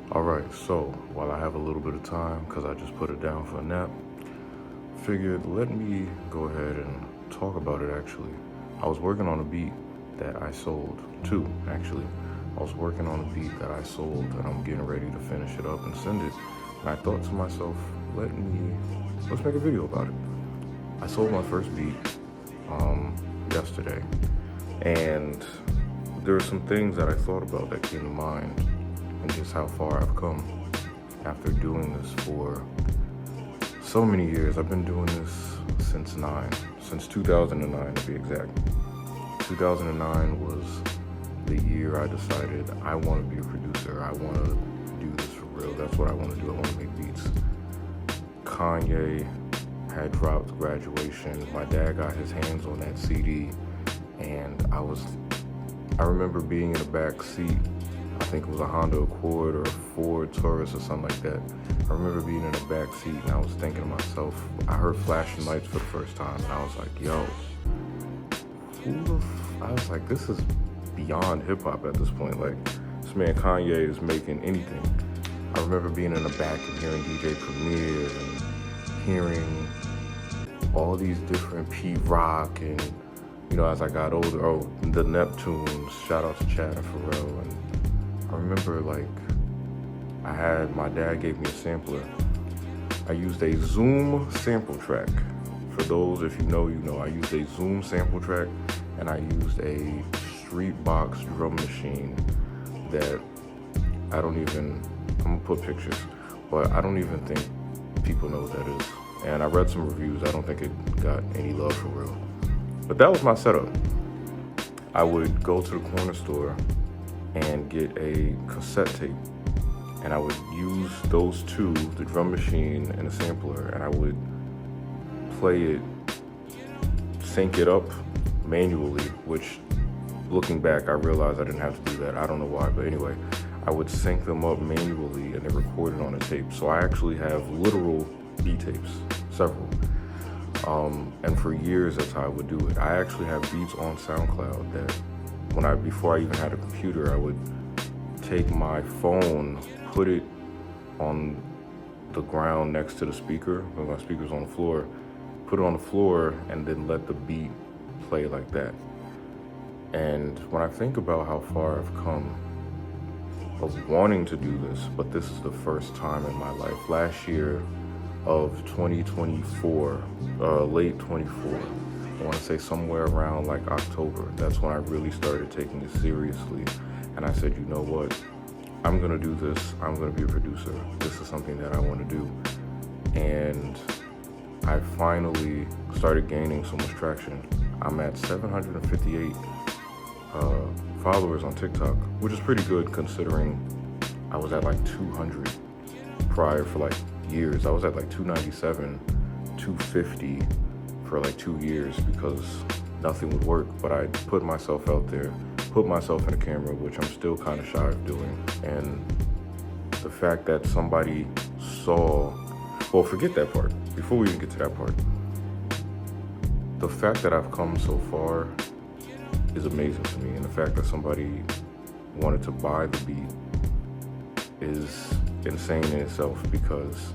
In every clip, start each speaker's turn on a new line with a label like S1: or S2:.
S1: Alright, so while I have a little bit of time, because I just put it down for a nap, figured let me go ahead and talk about it actually. I was working on a beat that I sold, two actually. I was working on a beat that I sold and I'm getting ready to finish it up and send it. And I thought to myself, let's make a video about it. I sold my first beat yesterday, and there are some things that I thought about that came to mind, and just how far I've come after doing this for so many years. I've been doing this since 2009 to be exact. 2009 was the year I decided I want to be a producer. I want to do this for real. That's what I want to do. I want to make beats. Kanye had dropped Graduation. My dad got his hands on that CD, and I remember being in the back seat. I think it was a Honda Accord or a Ford Taurus or something like that. I remember being in the back seat and I was thinking to myself, I heard flashing lights for the first time, and I was like, yo, I was like, this is beyond hip hop at this point. Like, this man Kanye is making anything. I remember being in the back and hearing DJ Premier and hearing all these different P-Rock, and as I got older, the Neptunes, shout out to Chad and Pharrell. And I remember my dad gave me a sampler. I used a Zoom sample track. For those, if you know, I used a Zoom sample track, and I used a street box drum machine that I'm gonna put pictures, but I don't even think people know what that is. And I read some reviews, I don't think it got any love for real. But that was my setup. I would go to the corner store and get a cassette tape, and I would use those two, the drum machine and the sampler, and I would play it, sync it up manually, which looking back, I realized I didn't have to do that. I don't know why, but anyway, I would sync them up manually and then record it on a tape. So I actually have literal beat tapes, several. And for years, that's how I would do it. I actually have beats on SoundCloud that before I even had a computer, I would take my phone, put it on the ground next to the speaker, when my speaker's on the floor, put it on the floor, and then let the beat play like that. And when I think about how far I've come of wanting to do this, but this is the first time in my life. Last year of 2024, late 24, I want to say somewhere around like October, that's when I really started taking it seriously. And I said, you know what? I'm going to do this. I'm going to be a producer. This is something that I want to do. And I finally started gaining so much traction. I'm at 758 followers on TikTok, which is pretty good considering I was at like 200 prior for like years. I was at like 297, 250 for like 2 years because nothing would work. But I put myself out there, put myself in a camera, which I'm still kind of shy of doing. And the fact that somebody forget that part. Before we even get to that part, the fact that I've come so far is amazing to me. And the fact that somebody wanted to buy the beat is insane in itself, because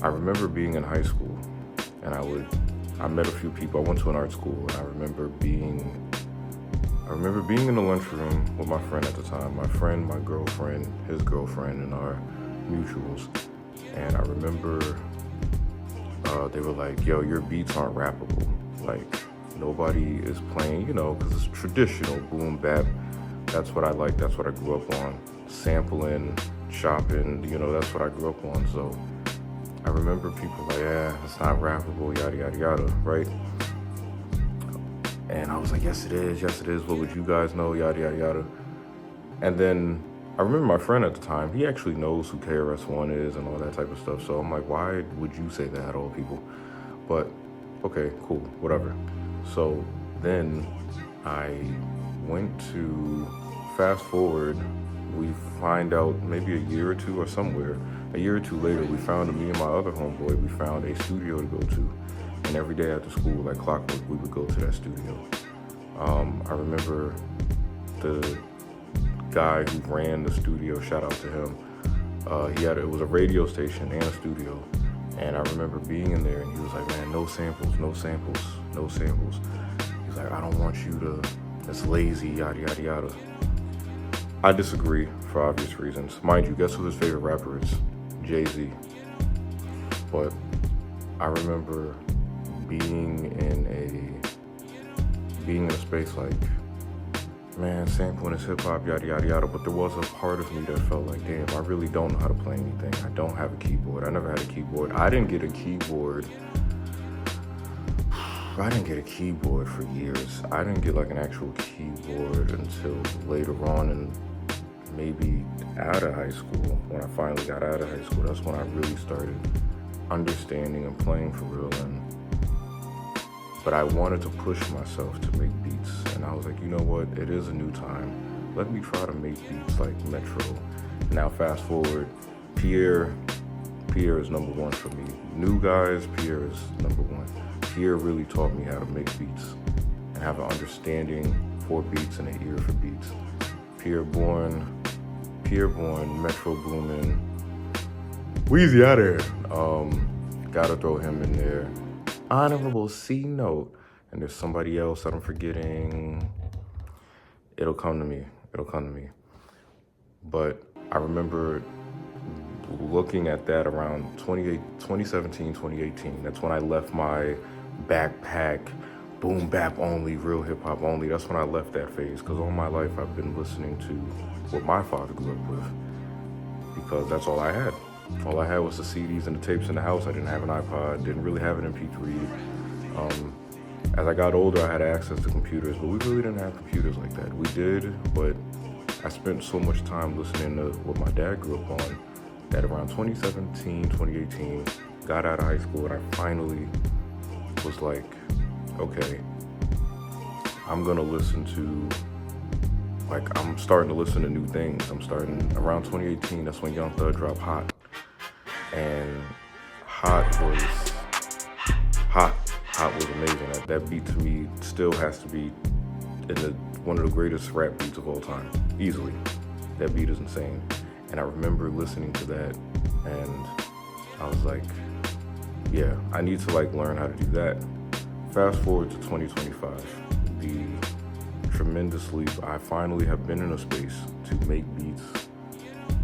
S1: I remember being in high school and I met a few people. I went to an art school, and I remember being in the lunchroom with my friend at the time, my friend, my girlfriend, his girlfriend, and our mutuals. And I remember they were like, yo, your beats aren't rappable. Like, nobody is playing, because it's traditional boom bap. That's what I like. That's what I grew up on. Sampling, chopping, that's what I grew up on. So I remember people like, yeah, it's not rappable, yada, yada, yada, right? And I was like, yes, it is. Yes, it is. What would you guys know? Yada, yada, yada. And then I remember my friend at the time, he actually knows who KRS-One is and all that type of stuff. So I'm like, why would you say that, all people? But okay, cool, whatever. So then I went to, fast forward, we find out maybe a year or two later, we found, me and my other homeboy, we found a studio to go to. And every day after school, like clockwork, we would go to that studio. I remember the guy who ran the studio, shout out to him. It was a radio station and a studio. And I remember being in there and he was like, man, no samples, no samples, no samples. He's like, I don't want you to, that's lazy, yada, yada, yada. I disagree for obvious reasons. Mind you, guess who his favorite rapper is? Jay-Z. But I remember being in a space like, man, sampling is hip hop, yada, yada, yada. But there was a part of me that felt like, damn, I really don't know how to play anything. I don't have a keyboard. I never had a keyboard. I didn't get a keyboard for years. I didn't get like an actual keyboard until later on, and maybe out of high school. When I finally got out of high school, that's when I really started understanding and playing for real. But I wanted to push myself to make beats, and I was like, you know what, it is a new time. Let me try to make beats like Metro. Now fast forward, Pierre is number one for me. New guys, Pierre is number one. Pierre really taught me how to make beats and have an understanding for beats and an ear for beats. Pierre born, Metro Boomin, Weezy out of here. Gotta throw him in there. Honorable C note, and there's somebody else that I'm forgetting. It'll come to me. But I remember looking at that around 2017, 2018. That's when I left my backpack, boom bap only, real hip hop only. That's when I left that phase, because all my life I've been listening to what my father grew up with, because that's all I had. All I had was the CDs and the tapes in the house. I didn't have an iPod, didn't really have an MP3. As I got older, I had access to computers, but we really didn't have computers like that. We did, but I spent so much time listening to what my dad grew up on that around 2017, 2018, got out of high school, and I finally was like, okay, I'm gonna listen to, I'm starting to listen to new things. Around 2018, that's when Young Thug dropped Hot. And Hot was amazing. That beat to me still has to be one of the greatest rap beats of all time, easily. That beat is insane. And I remember listening to that, and I was like, yeah, I need to learn how to do that. Fast forward to 2025, the tremendous leap. I finally have been in a space to make beats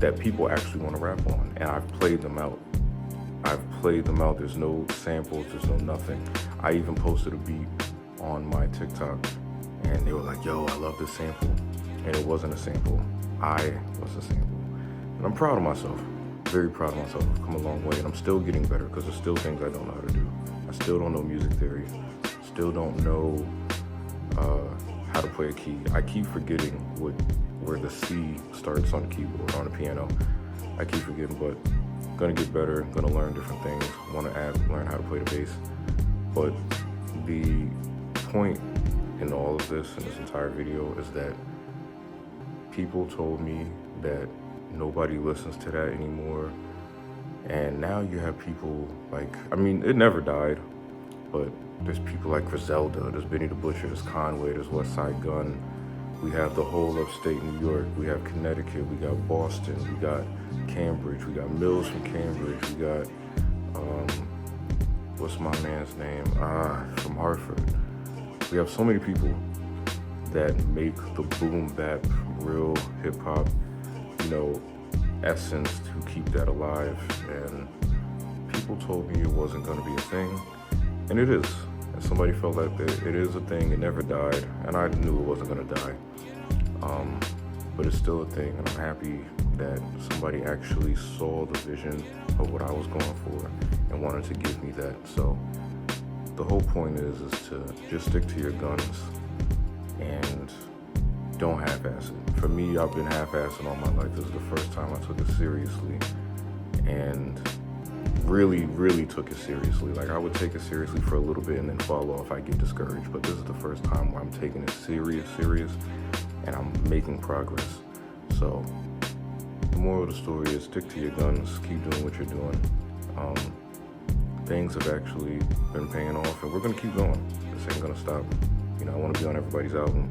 S1: that people actually want to rap on, and I've played them out. There's no samples, there's no nothing. I even posted a beat on my TikTok, and they were like, yo, I love this sample. And it wasn't a sample. I was a sample. And I'm proud of myself, very proud of myself. I've come a long way, and I'm still getting better, because there's still things I don't know how to do. I still don't know music theory. Still don't know how to play a key. I keep forgetting where the C starts on the keyboard, on the piano. I keep forgetting, but gonna get better, gonna learn different things, wanna learn how to play the bass. But the point in all of this, in this entire video, is that people told me that nobody listens to that anymore. And now you have people it never died, but there's people like Griselda, there's Benny the Butcher, there's Conway, there's West Side Gun. We have the whole upstate New York, we have Connecticut, we got Boston, we got Cambridge, we got Mills from Cambridge, we got, what's my man's name? From Hartford. We have so many people that make the boom bap, real hip hop, essence to keep that alive. And people told me it wasn't gonna be a thing, and it is. And somebody felt like it is a thing, it never died, and I knew it wasn't gonna die. But it's still a thing, and I'm happy that somebody actually saw the vision of what I was going for and wanted to give me that. So the whole point is to just stick to your guns and don't half-ass it. For me, I've been half-assing all my life. This is the first time I took it seriously, and really, really took it seriously. I would take it seriously for a little bit and then fall off. I get discouraged, but this is the first time where I'm taking it serious, and I'm making progress. So the moral of the story is stick to your guns, keep doing what you're doing. Things have actually been paying off, and we're gonna keep going. This ain't gonna stop. I wanna be on everybody's album.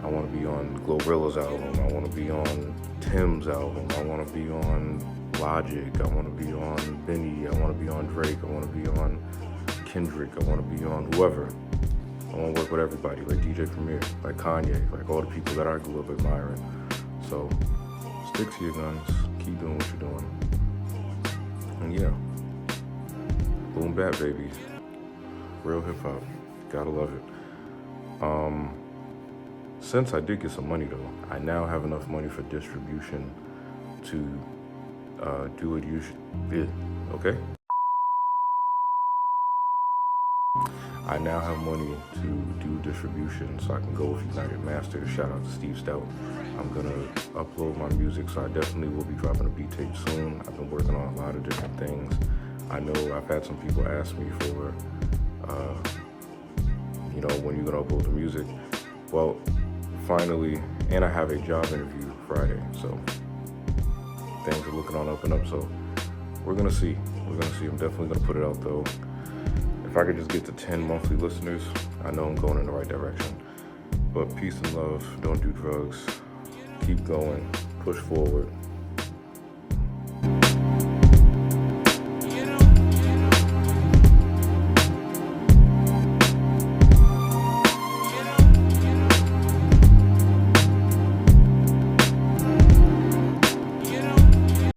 S1: I want to be on Glorilla's album. I want to be on Tim's album. I want to be on Logic. I want to be on Benny. I want to be on Drake. I want to be on Kendrick. I want to be on whoever. I want to work with everybody, like DJ Premier, like Kanye, like all the people that I grew up admiring. So stick to your guns. Keep doing what you're doing. And yeah, boom bap baby. Real hip hop. Gotta love it. Since I did get some money though, I now have enough money for distribution to do it usually. Okay? I now have money to do distribution so I can go with United Masters. Shout out to Steve Stout. I'm gonna upload my music, so I definitely will be dropping a beat tape soon. I've been working on a lot of different things. I know I've had some people ask me for, when you're gonna upload the music. Well, finally, and I have a job interview Friday, so things are looking on up and up. So we're gonna see. I'm definitely gonna put it out though. If I could just get to 10 monthly listeners, I know I'm going in the right direction. But peace and love, don't do drugs, keep going, push forward.